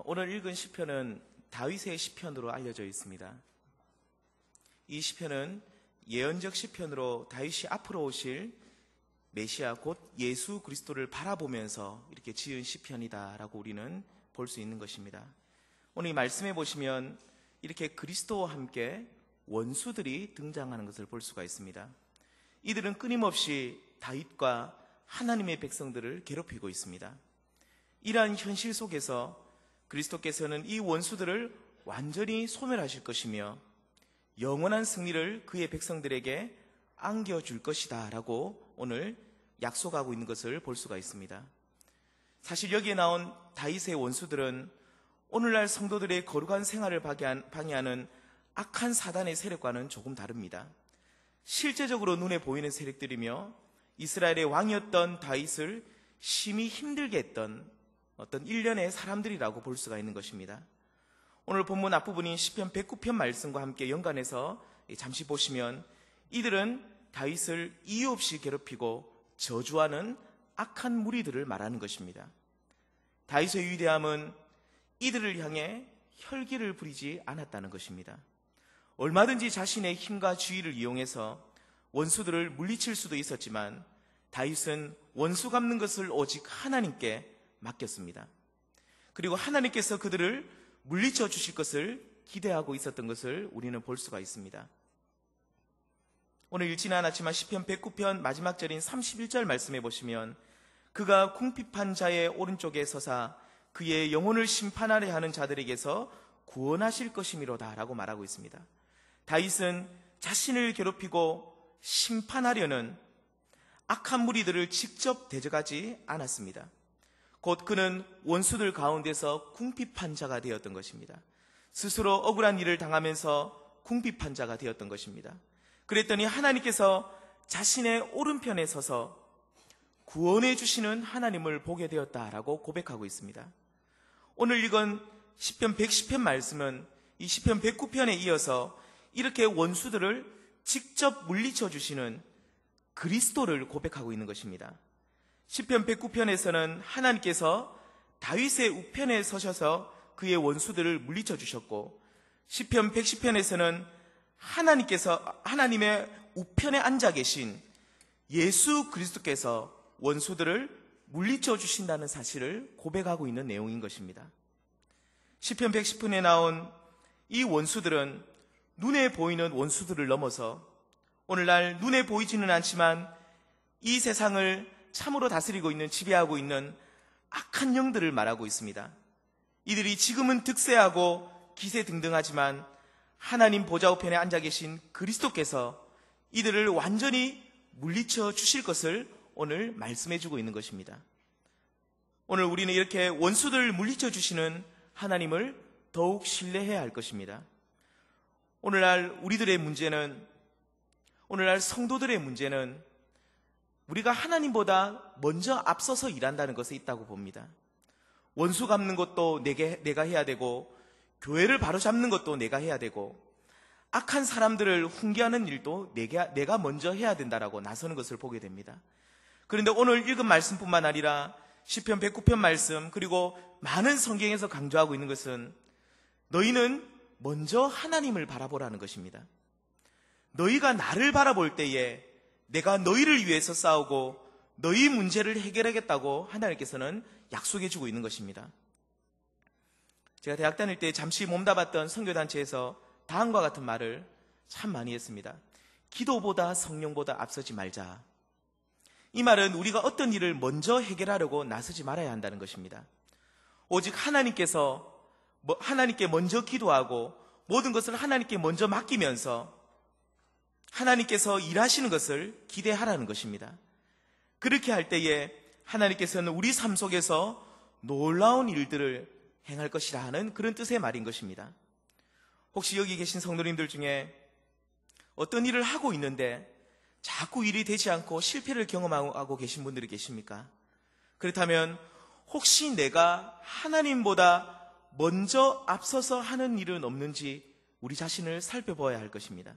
오늘 읽은 시편은 다윗의 시편으로 알려져 있습니다. 이 시편은 예언적 시편으로 다윗이 앞으로 오실 메시아 곧 예수 그리스도를 바라보면서 이렇게 지은 시편이다라고 우리는 볼 수 있는 것입니다. 오늘 이 말씀해 보시면 이렇게 그리스도와 함께 원수들이 등장하는 것을 볼 수가 있습니다. 이들은 끊임없이 다윗과 하나님의 백성들을 괴롭히고 있습니다. 이러한 현실 속에서 그리스도께서는 이 원수들을 완전히 소멸하실 것이며 영원한 승리를 그의 백성들에게 안겨줄 것이다 라고 오늘 약속하고 있는 것을 볼 수가 있습니다. 사실 여기에 나온 다윗의 원수들은 오늘날 성도들의 거룩한 생활을 방해하는 악한 사단의 세력과는 조금 다릅니다. 실제적으로 눈에 보이는 세력들이며 이스라엘의 왕이었던 다윗을 심히 힘들게 했던 어떤 일련의 사람들이라고 볼 수가 있는 것입니다. 오늘 본문 앞부분인 시편 109편 말씀과 함께 연관해서 잠시 보시면 이들은 다윗을 이유 없이 괴롭히고 저주하는 악한 무리들을 말하는 것입니다. 다윗의 위대함은 이들을 향해 혈기를 부리지 않았다는 것입니다. 얼마든지 자신의 힘과 지위를 이용해서 원수들을 물리칠 수도 있었지만 다윗은 원수 갚는 것을 오직 하나님께 맡겼습니다. 그리고 하나님께서 그들을 물리쳐 주실 것을 기대하고 있었던 것을 우리는 볼 수가 있습니다. 오늘 읽지는 않았지만 시편 109편 마지막 절인 31절 말씀해 보시면 그가 궁핍한 자의 오른쪽에 서사 그의 영혼을 심판하려 하는 자들에게서 구원하실 것이미로다 라고 말하고 있습니다. 다윗은 자신을 괴롭히고 심판하려는 악한 무리들을 직접 대적하지 않았습니다. 곧 그는 원수들 가운데서 궁핍한 자가 되었던 것입니다. 스스로 억울한 일을 당하면서 궁핍한 자가 되었던 것입니다. 그랬더니 하나님께서 자신의 오른편에 서서 구원해 주시는 하나님을 보게 되었다라고 고백하고 있습니다. 오늘 읽은 시편 110편 말씀은 이 시편 109편에 이어서 이렇게 원수들을 직접 물리쳐 주시는 그리스도를 고백하고 있는 것입니다. 시편 109편에서는 하나님께서 다윗의 우편에 서셔서 그의 원수들을 물리쳐 주셨고 시편 110편에서는 하나님께서 하나님의 우편에 앉아 계신 예수 그리스도께서 원수들을 물리쳐 주신다는 사실을 고백하고 있는 내용인 것입니다. 시편 110편에 나온 이 원수들은 눈에 보이는 원수들을 넘어서 오늘날 눈에 보이지는 않지만 이 세상을 참으로 다스리고 있는, 지배하고 있는 악한 영들을 말하고 있습니다. 이들이 지금은 득세하고 기세등등하지만 하나님 보좌 우편에 앉아 계신 그리스도께서 이들을 완전히 물리쳐 주실 것을 오늘 말씀해 주고 있는 것입니다. 오늘 우리는 이렇게 원수들을 물리쳐 주시는 하나님을 더욱 신뢰해야 할 것입니다. 오늘날 우리들의 문제는, 오늘날 성도들의 문제는 우리가 하나님보다 먼저 앞서서 일한다는 것에 있다고 봅니다. 원수 갚는 것도 내가 해야 되고 교회를 바로잡는 것도 내가 해야 되고 악한 사람들을 훈계하는 일도 내가 먼저 해야 된다라고 나서는 것을 보게 됩니다. 그런데 오늘 읽은 말씀뿐만 아니라 시편 109편 말씀 그리고 많은 성경에서 강조하고 있는 것은 너희는 먼저 하나님을 바라보라는 것입니다. 너희가 나를 바라볼 때에 내가 너희를 위해서 싸우고 너희 문제를 해결하겠다고 하나님께서는 약속해 주고 있는 것입니다. 제가 대학 다닐 때 잠시 몸담았던 선교단체에서 다음과 같은 말을 참 많이 했습니다. 기도보다 성령보다 앞서지 말자. 이 말은 우리가 어떤 일을 먼저 해결하려고 나서지 말아야 한다는 것입니다. 오직 하나님께 먼저 기도하고 모든 것을 하나님께 먼저 맡기면서 하나님께서 일하시는 것을 기대하라는 것입니다. 그렇게 할 때에 하나님께서는 우리 삶 속에서 놀라운 일들을 행할 것이라 하는 그런 뜻의 말인 것입니다. 혹시 여기 계신 성도님들 중에 어떤 일을 하고 있는데 자꾸 일이 되지 않고 실패를 경험하고 계신 분들이 계십니까? 그렇다면 혹시 내가 하나님보다 먼저 앞서서 하는 일은 없는지 우리 자신을 살펴봐야 할 것입니다.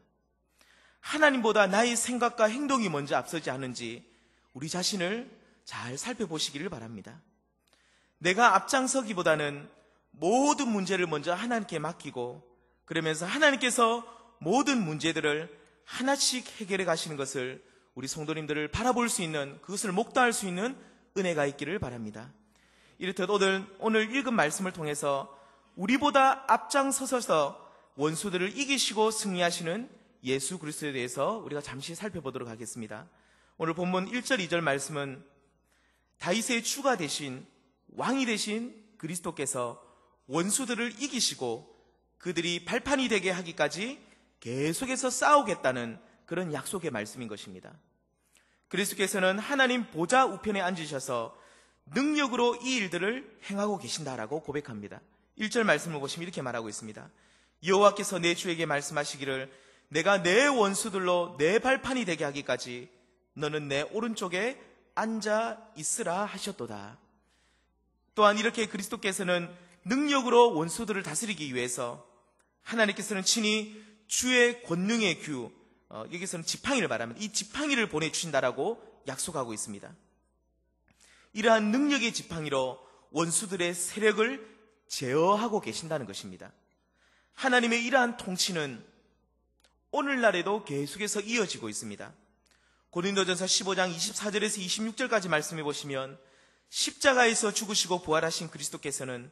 하나님보다 나의 생각과 행동이 먼저 앞서지 않은지 우리 자신을 잘 살펴보시기를 바랍니다. 내가 앞장서기보다는 모든 문제를 먼저 하나님께 맡기고, 그러면서 하나님께서 모든 문제들을 하나씩 해결해 가시는 것을 우리 성도님들을 바라볼 수 있는, 그것을 목도할 수 있는 은혜가 있기를 바랍니다. 이렇듯 오늘 읽은 말씀을 통해서 우리보다 앞장서서 원수들을 이기시고 승리하시는 예수 그리스도에 대해서 우리가 잠시 살펴보도록 하겠습니다. 오늘 본문 1절 2절 말씀은 다윗의 주가 되신, 왕이 되신 그리스도께서 원수들을 이기시고 그들이 발판이 되게 하기까지 계속해서 싸우겠다는 그런 약속의 말씀인 것입니다. 그리스도께서는 하나님 보좌 우편에 앉으셔서 능력으로 이 일들을 행하고 계신다라고 고백합니다. 1절 말씀을 보시면 이렇게 말하고 있습니다. 여호와께서 내 주에게 말씀하시기를 내가 내 원수들로 내 발판이 되게 하기까지 너는 내 오른쪽에 앉아 있으라 하셨도다. 또한 이렇게 그리스도께서는 능력으로 원수들을 다스리기 위해서 하나님께서는 친히 주의 권능의 규, 여기서는 지팡이를 말합니다. 이 지팡이를 보내주신다라고 약속하고 있습니다. 이러한 능력의 지팡이로 원수들의 세력을 제어하고 계신다는 것입니다. 하나님의 이러한 통치는 오늘날에도 계속해서 이어지고 있습니다. 고린도전서 15장 24절에서 26절까지 말씀해 보시면 십자가에서 죽으시고 부활하신 그리스도께서는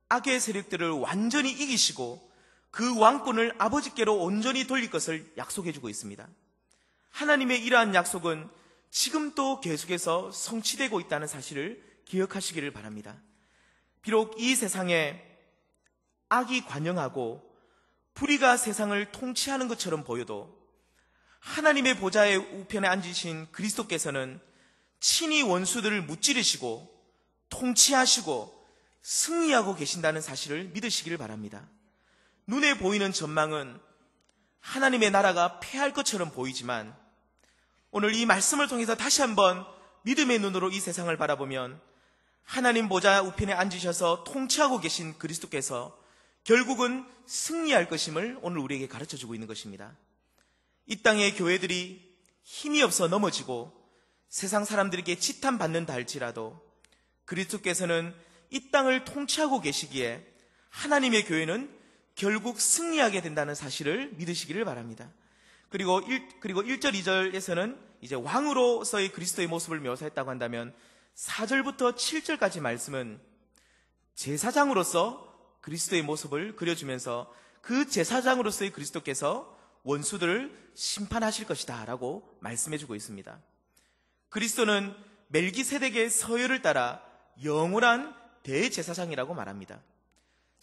악의 세력들을 완전히 이기시고 그 왕권을 아버지께로 온전히 돌릴 것을 약속해 주고 있습니다. 하나님의 이러한 약속은 지금 또 계속해서 성취되고 있다는 사실을 기억하시기를 바랍니다. 비록 이 세상에 악이 관영하고 불의가 세상을 통치하는 것처럼 보여도 하나님의 보좌의 우편에 앉으신 그리스도께서는 친히 원수들을 무찌르시고 통치하시고 승리하고 계신다는 사실을 믿으시기를 바랍니다. 눈에 보이는 전망은 하나님의 나라가 패할 것처럼 보이지만 오늘 이 말씀을 통해서 다시 한번 믿음의 눈으로 이 세상을 바라보면 하나님 보좌 우편에 앉으셔서 통치하고 계신 그리스도께서 결국은 승리할 것임을 오늘 우리에게 가르쳐주고 있는 것입니다. 이 땅의 교회들이 힘이 없어 넘어지고 세상 사람들에게 지탄받는다 할지라도 그리스도께서는 이 땅을 통치하고 계시기에 하나님의 교회는 결국 승리하게 된다는 사실을 믿으시기를 바랍니다. 그리고 1절 2절에서는 이제 왕으로서의 그리스도의 모습을 묘사했다고 한다면 4절부터 7절까지 말씀은 제사장으로서 그리스도의 모습을 그려주면서 그 제사장으로서의 그리스도께서 원수들을 심판하실 것이다 라고 말씀해주고 있습니다. 그리스도는 멜기세덱의 서열을 따라 영원한 대제사장이라고 말합니다.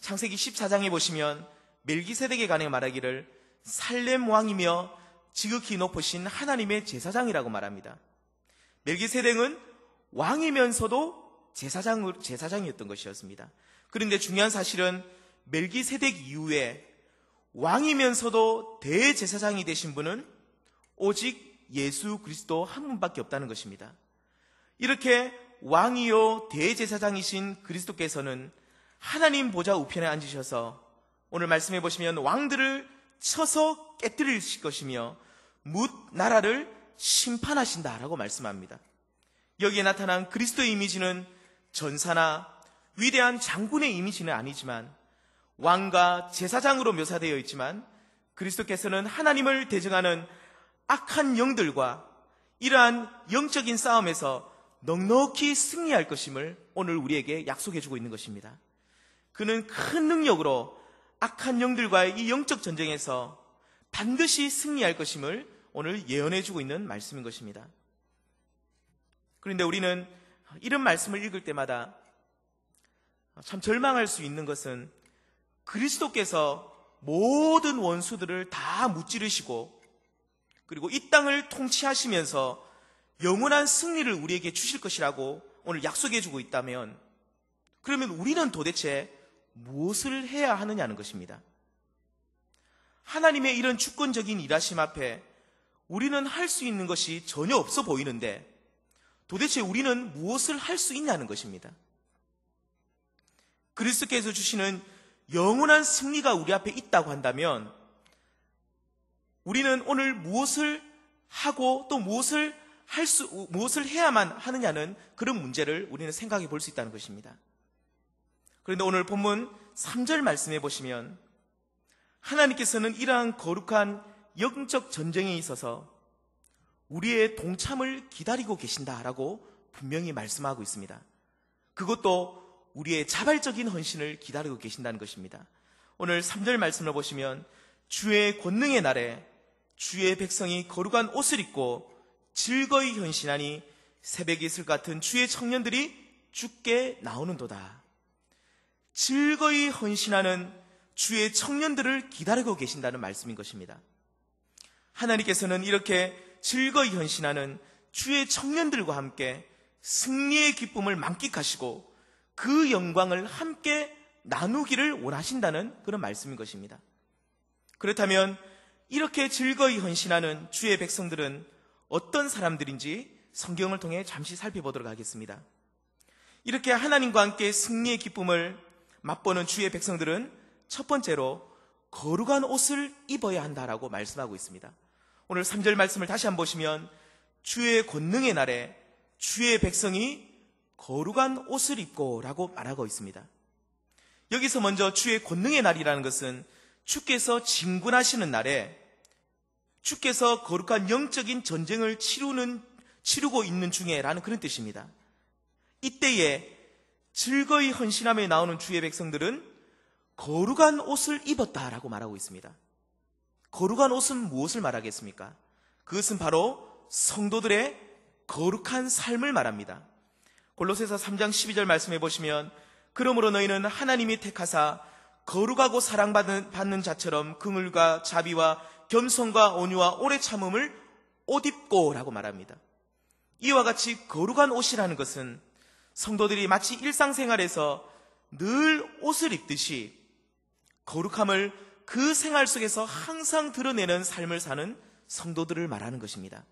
창세기 14장에 보시면 멜기세덱에 관해 말하기를 살렘 왕이며 지극히 높으신 하나님의 제사장이라고 말합니다. 멜기세덱은 왕이면서도 제사장이었던 것이었습니다. 그런데 중요한 사실은 멜기세덱 이후에 왕이면서도 대제사장이 되신 분은 오직 예수 그리스도 한 분밖에 없다는 것입니다. 이렇게 왕이요 대제사장이신 그리스도께서는 하나님 보좌 우편에 앉으셔서 오늘 말씀해 보시면 왕들을 쳐서 깨뜨리실 것이며 뭇 나라를 심판하신다라고 말씀합니다. 여기에 나타난 그리스도의 이미지는 전사나 위대한 장군의 이미지는 아니지만 왕과 제사장으로 묘사되어 있지만 그리스도께서는 하나님을 대적하는 악한 영들과 이러한 영적인 싸움에서 넉넉히 승리할 것임을 오늘 우리에게 약속해 주고 있는 것입니다. 그는 큰 능력으로 악한 영들과의 이 영적 전쟁에서 반드시 승리할 것임을 오늘 예언해 주고 있는 말씀인 것입니다. 그런데 우리는 이런 말씀을 읽을 때마다 참 절망할 수 있는 것은 그리스도께서 모든 원수들을 다 무찌르시고 그리고 이 땅을 통치하시면서 영원한 승리를 우리에게 주실 것이라고 오늘 약속해 주고 있다면 그러면 우리는 도대체 무엇을 해야 하느냐는 것입니다. 하나님의 이런 주권적인 일하심 앞에 우리는 할 수 있는 것이 전혀 없어 보이는데 도대체 우리는 무엇을 할 수 있냐는 것입니다. 그리스도께서 주시는 영원한 승리가 우리 앞에 있다고 한다면 우리는 오늘 무엇을 하고 또 무엇을 해야만 하느냐는 그런 문제를 우리는 생각해 볼 수 있다는 것입니다. 그런데 오늘 본문 3절 말씀해 보시면 하나님께서는 이러한 거룩한 영적 전쟁에 있어서 우리의 동참을 기다리고 계신다라고 분명히 말씀하고 있습니다. 그것도 우리의 자발적인 헌신을 기다리고 계신다는 것입니다. 오늘 3절 말씀을 보시면 주의 권능의 날에 주의 백성이 거룩한 옷을 입고 즐거이 헌신하니 새벽의 이슬 같은 주의 청년들이 주께 나오는도다. 즐거이 헌신하는 주의 청년들을 기다리고 계신다는 말씀인 것입니다. 하나님께서는 이렇게 즐거이 헌신하는 주의 청년들과 함께 승리의 기쁨을 만끽하시고 그 영광을 함께 나누기를 원하신다는 그런 말씀인 것입니다. 그렇다면 이렇게 즐거이 헌신하는 주의 백성들은 어떤 사람들인지 성경을 통해 잠시 살펴보도록 하겠습니다. 이렇게 하나님과 함께 승리의 기쁨을 맛보는 주의 백성들은 첫 번째로 거룩한 옷을 입어야 한다라고 말씀하고 있습니다. 오늘 3절 말씀을 다시 한번 보시면 주의 권능의 날에 주의 백성이 거룩한 옷을 입고 라고 말하고 있습니다. 여기서 먼저 주의 권능의 날이라는 것은 주께서 진군하시는 날에 주께서 거룩한 영적인 전쟁을 치르고 있는 중에라는 그런 뜻입니다. 이때에 즐거이 헌신함에 나오는 주의 백성들은 거룩한 옷을 입었다라고 말하고 있습니다. 거룩한 옷은 무엇을 말하겠습니까? 그것은 바로 성도들의 거룩한 삶을 말합니다. 골로새서 3장 12절 말씀해 보시면 그러므로 너희는 하나님이 택하사 거룩하고 사랑받는 자처럼 긍휼과 자비와 겸손과 온유와 오래 참음을 옷 입고 라고 말합니다. 이와 같이 거룩한 옷이라는 것은 성도들이 마치 일상생활에서 늘 옷을 입듯이 거룩함을 그 생활 속에서 항상 드러내는 삶을 사는 성도들을 말하는 것입니다.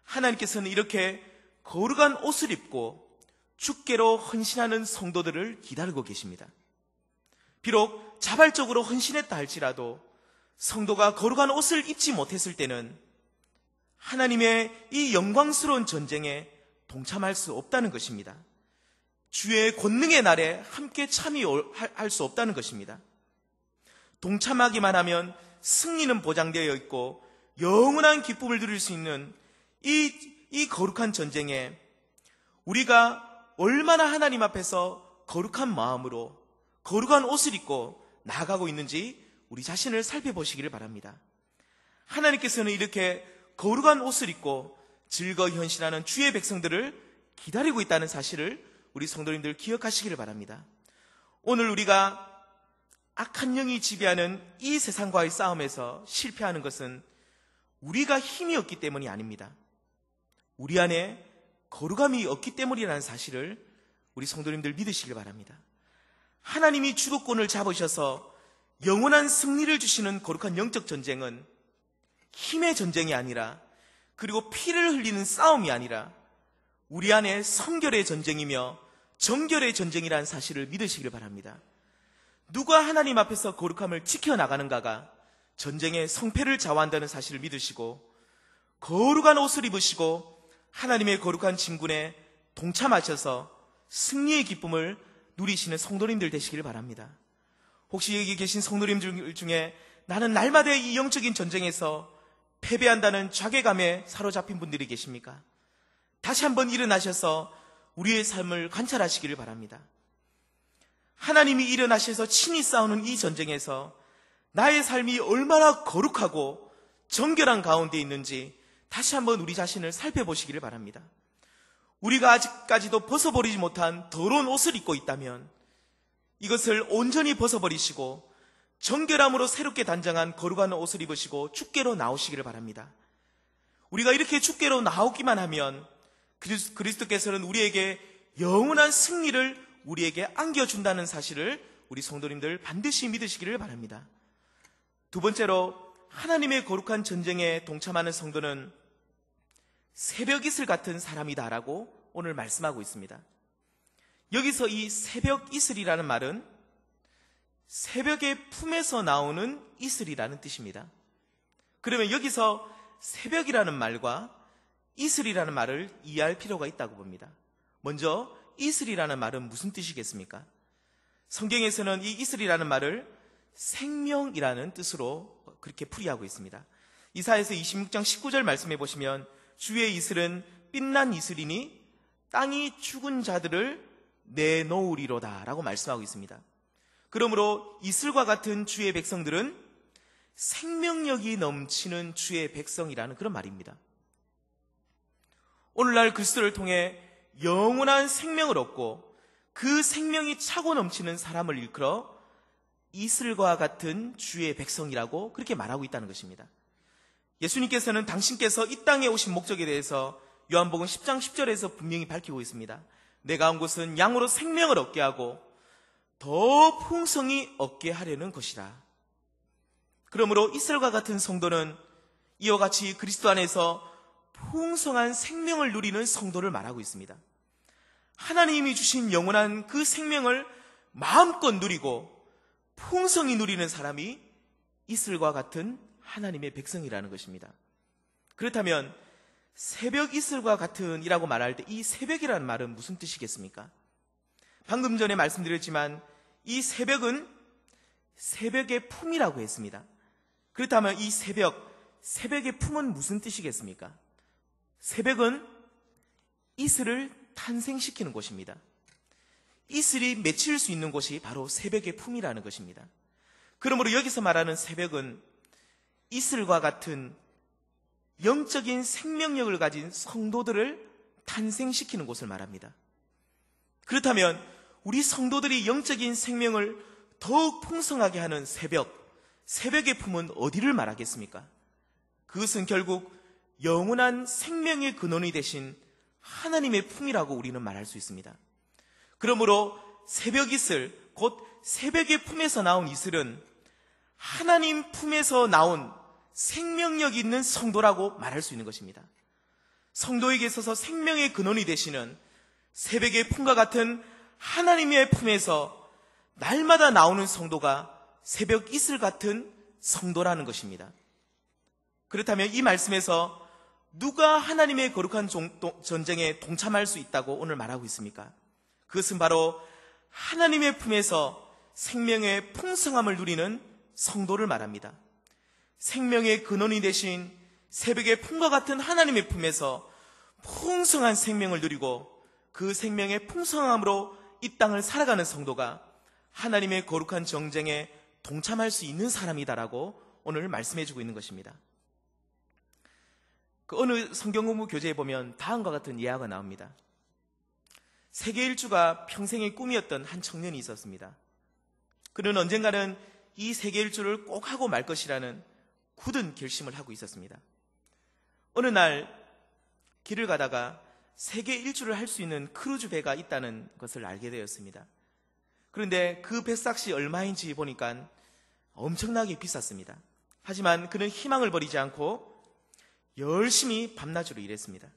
하나님께서는 이렇게 거룩한 옷을 입고 주께로 헌신하는 성도들을 기다리고 계십니다. 비록 자발적으로 헌신했다 할지라도 성도가 거룩한 옷을 입지 못했을 때는 하나님의 이 영광스러운 전쟁에 동참할 수 없다는 것입니다. 주의 권능의 날에 함께 참여할 수 없다는 것입니다. 동참하기만 하면 승리는 보장되어 있고 영원한 기쁨을 누릴 수 있는 이 거룩한 전쟁에 우리가 얼마나 하나님 앞에서 거룩한 마음으로 거룩한 옷을 입고 나아가고 있는지 우리 자신을 살펴보시기를 바랍니다. 하나님께서는 이렇게 거룩한 옷을 입고 즐거이 헌신하는 주의 백성들을 기다리고 있다는 사실을 우리 성도님들 기억하시기를 바랍니다. 오늘 우리가 악한 영이 지배하는 이 세상과의 싸움에서 실패하는 것은 우리가 힘이 없기 때문이 아닙니다. 우리 안에 거룩함이 없기 때문이라는 사실을 우리 성도님들 믿으시길 바랍니다. 하나님이 주도권을 잡으셔서 영원한 승리를 주시는 거룩한 영적 전쟁은 힘의 전쟁이 아니라 그리고 피를 흘리는 싸움이 아니라 우리 안에 성결의 전쟁이며 정결의 전쟁이라는 사실을 믿으시길 바랍니다. 누가 하나님 앞에서 거룩함을 지켜나가는가가 전쟁의 성패를 좌우한다는 사실을 믿으시고 거룩한 옷을 입으시고 하나님의 거룩한 진군에 동참하셔서 승리의 기쁨을 누리시는 성도님들 되시길 바랍니다. 혹시 여기 계신 성도님들 중에 나는 날마다 이 영적인 전쟁에서 패배한다는 자괴감에 사로잡힌 분들이 계십니까? 다시 한번 일어나셔서 우리의 삶을 관찰하시기를 바랍니다. 하나님이 일어나셔서 친히 싸우는 이 전쟁에서 나의 삶이 얼마나 거룩하고 정결한 가운데 있는지 다시 한번 우리 자신을 살펴보시기를 바랍니다. 우리가 아직까지도 벗어버리지 못한 더러운 옷을 입고 있다면 이것을 온전히 벗어버리시고 정결함으로 새롭게 단장한 거룩한 옷을 입으시고 주께로 나오시기를 바랍니다. 우리가 이렇게 주께로 나오기만 하면 그리스도께서는 우리에게 영원한 승리를 우리에게 안겨준다는 사실을 우리 성도님들 반드시 믿으시기를 바랍니다. 두 번째로 하나님의 거룩한 전쟁에 동참하는 성도는 새벽 이슬 같은 사람이다라고 오늘 말씀하고 있습니다. 여기서 이 새벽 이슬이라는 말은 새벽의 품에서 나오는 이슬이라는 뜻입니다. 그러면 여기서 새벽이라는 말과 이슬이라는 말을 이해할 필요가 있다고 봅니다. 먼저 이슬이라는 말은 무슨 뜻이겠습니까? 성경에서는 이 이슬이라는 말을 생명이라는 뜻으로 그렇게 풀이하고 있습니다. 이사야서 26장 19절 말씀해 보시면 주의 이슬은 빛난 이슬이니 땅이 죽은 자들을 내놓으리로다 라고 말씀하고 있습니다. 그러므로 이슬과 같은 주의 백성들은 생명력이 넘치는 주의 백성이라는 그런 말입니다. 오늘날 그리스도를 통해 영원한 생명을 얻고 그 생명이 차고 넘치는 사람을 일컬어 이슬과 같은 주의 백성이라고 그렇게 말하고 있다는 것입니다. 예수님께서는 당신께서 이 땅에 오신 목적에 대해서 요한복음 10장 10절에서 분명히 밝히고 있습니다. 내가 온 곳은 양으로 생명을 얻게 하고 더 풍성히 얻게 하려는 것이라. 그러므로 이슬과 같은 성도는 이와 같이 그리스도 안에서 풍성한 생명을 누리는 성도를 말하고 있습니다. 하나님이 주신 영원한 그 생명을 마음껏 누리고 풍성히 누리는 사람이 이슬과 같은 하나님의 백성이라는 것입니다. 그렇다면 새벽 이슬과 같은 이라고 말할 때 이 새벽이라는 말은 무슨 뜻이겠습니까? 방금 전에 말씀드렸지만 이 새벽은 새벽의 품이라고 했습니다. 그렇다면 이 새벽의 품은 무슨 뜻이겠습니까? 새벽은 이슬을 탄생시키는 곳입니다. 이슬이 맺힐 수 있는 곳이 바로 새벽의 품이라는 것입니다. 그러므로 여기서 말하는 새벽은 이슬과 같은 영적인 생명력을 가진 성도들을 탄생시키는 곳을 말합니다. 그렇다면 우리 성도들이 영적인 생명을 더욱 풍성하게 하는 새벽의 품은 어디를 말하겠습니까? 그것은 결국 영원한 생명의 근원이 되신 하나님의 품이라고 우리는 말할 수 있습니다. 그러므로 새벽 이슬, 곧 새벽의 품에서 나온 이슬은 하나님 품에서 나온 생명력 있는 성도라고 말할 수 있는 것입니다. 성도에게 있어서 생명의 근원이 되시는 새벽의 품과 같은 하나님의 품에서 날마다 나오는 성도가 새벽 이슬 같은 성도라는 것입니다. 그렇다면 이 말씀에서 누가 하나님의 거룩한 전쟁에 동참할 수 있다고 오늘 말하고 있습니까? 그것은 바로 하나님의 품에서 생명의 풍성함을 누리는 성도를 말합니다. 생명의 근원이 되신 새벽의 품과 같은 하나님의 품에서 풍성한 생명을 누리고 그 생명의 풍성함으로 이 땅을 살아가는 성도가 하나님의 거룩한 전쟁에 동참할 수 있는 사람이다라고 오늘 말씀해주고 있는 것입니다. 그 어느 성경 공부 교재에 보면 다음과 같은 예화가 나옵니다. 세계 일주가 평생의 꿈이었던 한 청년이 있었습니다. 그는 언젠가는 이 세계 일주를 꼭 하고 말 것이라는 굳은 결심을 하고 있었습니다. 어느 날 길을 가다가 세계 일주를 할 수 있는 크루즈 배가 있다는 것을 알게 되었습니다. 그런데 그 배값이 얼마인지 보니까 엄청나게 비쌌습니다. 하지만 그는 희망을 버리지 않고 열심히 밤낮으로 일했습니다.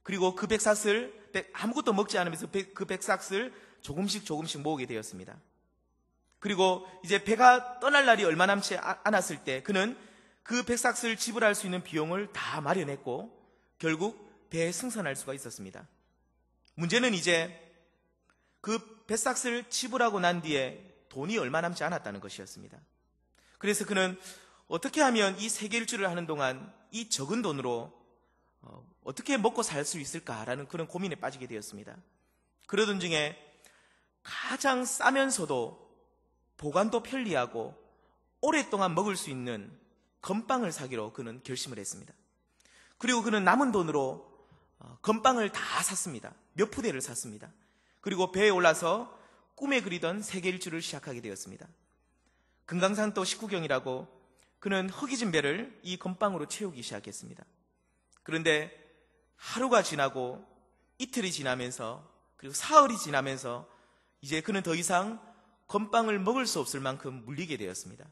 그리고 그 백삭을 아무것도 먹지 않으면서 그 백삭을 조금씩 모으게 되었습니다. 그리고 이제 배가 떠날 날이 얼마 남지 않았을 때 그는 그 백삭을 지불할 수 있는 비용을 다 마련했고 결국 배에 승선할 수가 있었습니다. 문제는 이제 그 백삭을 지불하고 난 뒤에 돈이 얼마 남지 않았다는 것이었습니다. 그래서 그는 어떻게 하면 이 세계 일주를 하는 동안 이 적은 돈으로 어떻게 먹고 살 수 있을까라는 그런 고민에 빠지게 되었습니다. 그러던 중에 가장 싸면서도 보관도 편리하고 오랫동안 먹을 수 있는 건빵을 사기로 그는 결심을 했습니다. 그리고 그는 남은 돈으로 건빵을 다 샀습니다. 몇 푸대를 샀습니다. 그리고 배에 올라서 꿈에 그리던 세계 일주를 시작하게 되었습니다. 금강산도 식후경이라고 그는 허기진 배를 이 건빵으로 채우기 시작했습니다. 그런데 하루가 지나고 이틀이 지나면서 그리고 사흘이 지나면서 이제 그는 더 이상 건빵을 먹을 수 없을 만큼 물리게 되었습니다.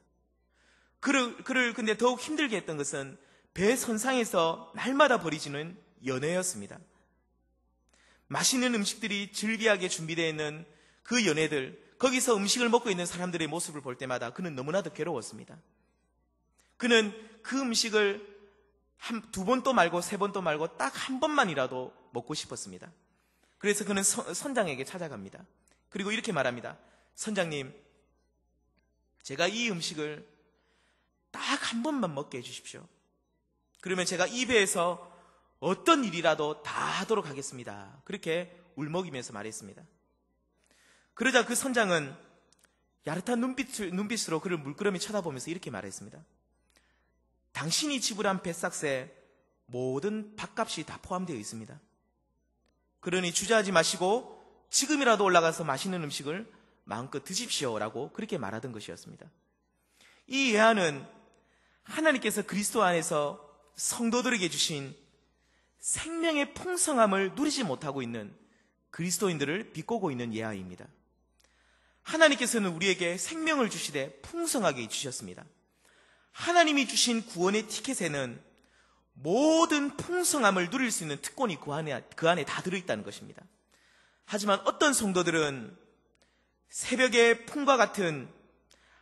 그를 근데 더욱 힘들게 했던 것은 배 선상에서 날마다 버리지는 연회였습니다. 맛있는 음식들이 즐비하게 준비되어 있는 그 연회들, 거기서 음식을 먹고 있는 사람들의 모습을 볼 때마다 그는 너무나도 괴로웠습니다. 그는 그 음식을 두 번도 말고 세 번도 말고 딱 한 번만이라도 먹고 싶었습니다. 그래서 그는 선장에게 찾아갑니다. 그리고 이렇게 말합니다. 선장님, 제가 이 음식을 딱 한 번만 먹게 해주십시오. 그러면 제가 이 배에서 어떤 일이라도 다 하도록 하겠습니다. 그렇게 울먹이면서 말했습니다. 그러자 그 선장은 야릇한 눈빛으로 그를 물끄러미 쳐다보면서 이렇게 말했습니다. 당신이 지불한 배삭스에 모든 밥값이 다 포함되어 있습니다. 그러니 주저하지 마시고 지금이라도 올라가서 맛있는 음식을 마음껏 드십시오라고 그렇게 말하던 것이었습니다. 이 예화는 하나님께서 그리스도 안에서 성도들에게 주신 생명의 풍성함을 누리지 못하고 있는 그리스도인들을 비꼬고 있는 예화입니다. 하나님께서는 우리에게 생명을 주시되 풍성하게 주셨습니다. 하나님이 주신 구원의 티켓에는 모든 풍성함을 누릴 수 있는 특권이 그 안에 다 들어있다는 것입니다. 하지만 어떤 성도들은 새벽의 품과 같은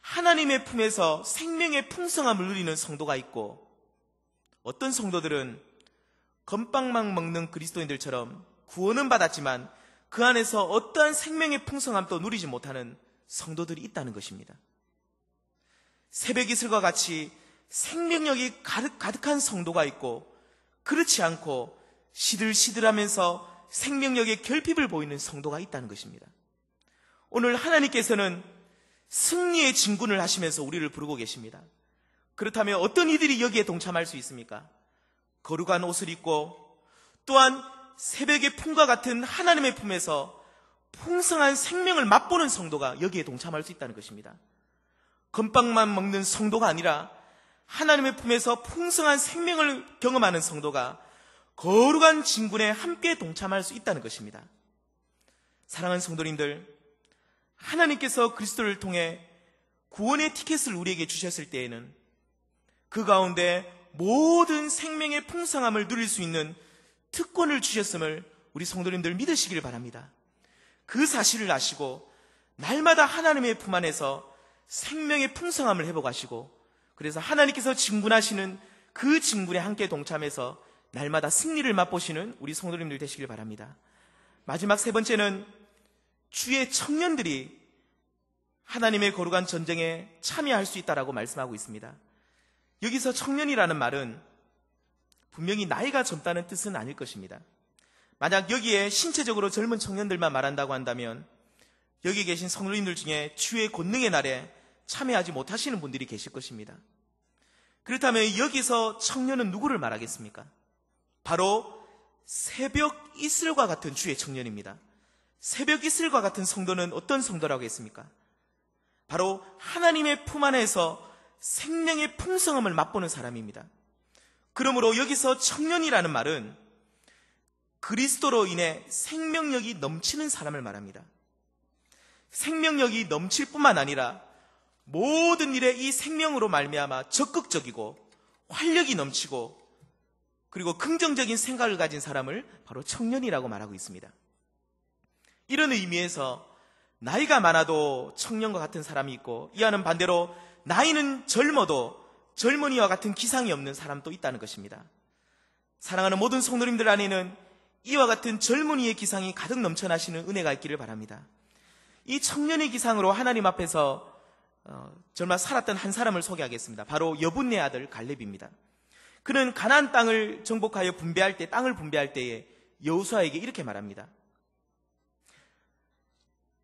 하나님의 품에서 생명의 풍성함을 누리는 성도가 있고, 어떤 성도들은 건빵만 먹는 그리스도인들처럼 구원은 받았지만 그 안에서 어떠한 생명의 풍성함도 누리지 못하는 성도들이 있다는 것입니다. 새벽 이슬과 같이 생명력이 가득한 성도가 있고, 그렇지 않고 시들시들하면서 생명력의 결핍을 보이는 성도가 있다는 것입니다. 오늘 하나님께서는 승리의 진군을 하시면서 우리를 부르고 계십니다. 그렇다면 어떤 이들이 여기에 동참할 수 있습니까? 거룩한 옷을 입고 또한 새벽의 품과 같은 하나님의 품에서 풍성한 생명을 맛보는 성도가 여기에 동참할 수 있다는 것입니다. 건빵만 먹는 성도가 아니라 하나님의 품에서 풍성한 생명을 경험하는 성도가 거룩한 진군에 함께 동참할 수 있다는 것입니다. 사랑하는 성도님들, 하나님께서 그리스도를 통해 구원의 티켓을 우리에게 주셨을 때에는 그 가운데 모든 생명의 풍성함을 누릴 수 있는 특권을 주셨음을 우리 성도님들 믿으시길 바랍니다. 그 사실을 아시고 날마다 하나님의 품 안에서 생명의 풍성함을 회복하시고, 그래서 하나님께서 진군하시는 그 진군에 함께 동참해서 날마다 승리를 맛보시는 우리 성도님들 되시길 바랍니다. 마지막 세 번째는 주의 청년들이 하나님의 거룩한 전쟁에 참여할 수 있다라고 말씀하고 있습니다. 여기서 청년이라는 말은 분명히 나이가 젊다는 뜻은 아닐 것입니다. 만약 여기에 신체적으로 젊은 청년들만 말한다고 한다면 여기 계신 성도님들 중에 주의 권능의 날에 참여하지 못하시는 분들이 계실 것입니다. 그렇다면 여기서 청년은 누구를 말하겠습니까? 바로 새벽 이슬과 같은 주의 청년입니다. 새벽 이슬과 같은 성도는 어떤 성도라고 했습니까? 바로 하나님의 품 안에서 생명의 풍성함을 맛보는 사람입니다. 그러므로 여기서 청년이라는 말은 그리스도로 인해 생명력이 넘치는 사람을 말합니다. 생명력이 넘칠 뿐만 아니라 모든 일에 이 생명으로 말미암아 적극적이고 활력이 넘치고 그리고 긍정적인 생각을 가진 사람을 바로 청년이라고 말하고 있습니다. 이런 의미에서 나이가 많아도 청년과 같은 사람이 있고, 이와는 반대로 나이는 젊어도 젊은이와 같은 기상이 없는 사람도 있다는 것입니다. 사랑하는 모든 성도님들 안에는 이와 같은 젊은이의 기상이 가득 넘쳐나시는 은혜가 있기를 바랍니다. 이 청년의 기상으로 하나님 앞에서 정말 살았던 한 사람을 소개하겠습니다. 바로 여분네 아들 갈렙입니다. 그는 가나안 땅을 정복하여 땅을 분배할 때에 여호수아에게 이렇게 말합니다.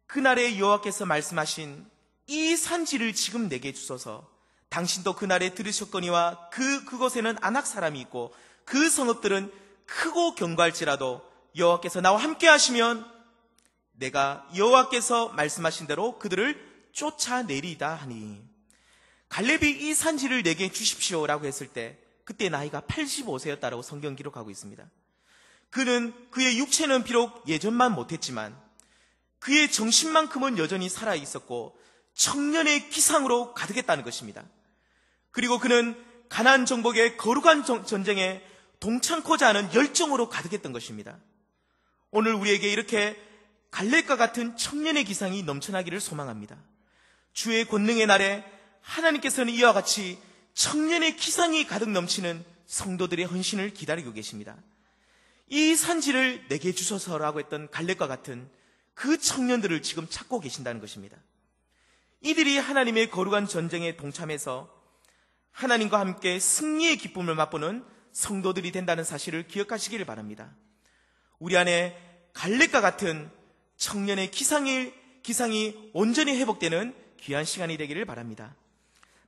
그날에 여호와께서 말씀하신 이 산지를 지금 내게 주소서. 당신도 그날에 들으셨거니와 그곳에는 아낙 사람이 있고 그 성읍들은 크고 견고할지라도 여호와께서 나와 함께 하시면 내가 여호와께서 말씀하신 대로 그들을 쫓아내리다 하니, 갈렙이 이 산지를 내게 주십시오라고 했을 때 그때 나이가 85세였다라고 성경 기록하고 있습니다. 그의 육체는 비록 예전만 못했지만 그의 정신만큼은 여전히 살아있었고 청년의 기상으로 가득했다는 것입니다. 그리고 그는 가나안 정복의 거룩한 전쟁에 동참코자 하는 열정으로 가득했던 것입니다. 오늘 우리에게 이렇게 갈렙과 같은 청년의 기상이 넘쳐나기를 소망합니다. 주의 권능의 날에 하나님께서는 이와 같이 청년의 기상이 가득 넘치는 성도들의 헌신을 기다리고 계십니다. 이 산지를 내게 주소서라고 했던 갈렙과 같은 그 청년들을 지금 찾고 계신다는 것입니다. 이들이 하나님의 거룩한 전쟁에 동참해서 하나님과 함께 승리의 기쁨을 맛보는 성도들이 된다는 사실을 기억하시기를 바랍니다. 우리 안에 갈렙과 같은 청년의 기상이 온전히 회복되는 귀한 시간이 되기를 바랍니다.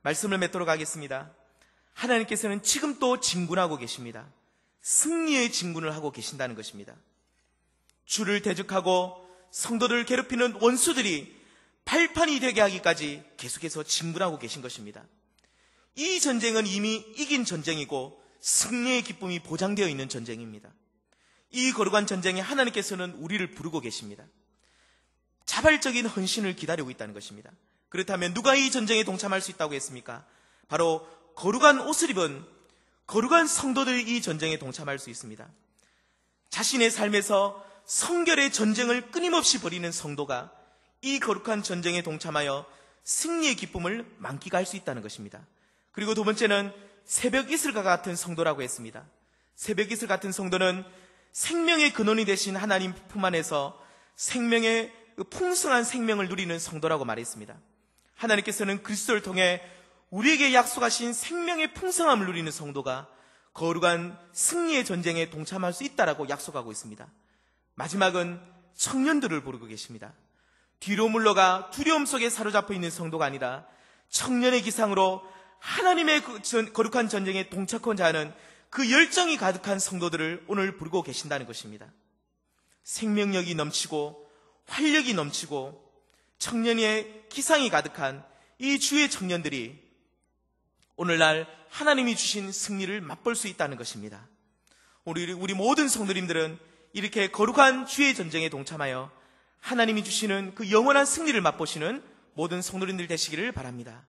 말씀을 맺도록 하겠습니다. 하나님께서는 지금 또 진군하고 계십니다. 승리의 진군을 하고 계신다는 것입니다. 주를 대적하고 성도들을 괴롭히는 원수들이 발판이 되게 하기까지 계속해서 진군하고 계신 것입니다. 이 전쟁은 이미 이긴 전쟁이고 승리의 기쁨이 보장되어 있는 전쟁입니다. 이 거룩한 전쟁에 하나님께서는 우리를 부르고 계십니다. 자발적인 헌신을 기다리고 있다는 것입니다. 그렇다면 누가 이 전쟁에 동참할 수 있다고 했습니까? 바로 거룩한 옷을 입은 거룩한 성도들이 이 전쟁에 동참할 수 있습니다. 자신의 삶에서 성결의 전쟁을 끊임없이 벌이는 성도가 이 거룩한 전쟁에 동참하여 승리의 기쁨을 만끽할 수 있다는 것입니다. 그리고 두 번째는 새벽 이슬과 같은 성도라고 했습니다. 새벽 이슬 같은 성도는 생명의 근원이 되신 하나님 품 안에서 생명의 풍성한 생명을 누리는 성도라고 말했습니다. 하나님께서는 그리스도를 통해 우리에게 약속하신 생명의 풍성함을 누리는 성도가 거룩한 승리의 전쟁에 동참할 수 있다라고 약속하고 있습니다. 마지막은 청년들을 부르고 계십니다. 뒤로 물러가 두려움 속에 사로잡혀 있는 성도가 아니라 청년의 기상으로 하나님의 거룩한 전쟁에 동참하고자 하는 그 열정이 가득한 성도들을 오늘 부르고 계신다는 것입니다. 생명력이 넘치고 활력이 넘치고 청년의 기상이 가득한 이 주의 청년들이 오늘날 하나님이 주신 승리를 맛볼 수 있다는 것입니다. 우리 모든 성도님들은 이렇게 거룩한 주의 전쟁에 동참하여 하나님이 주시는 그 영원한 승리를 맛보시는 모든 성도님들 되시기를 바랍니다.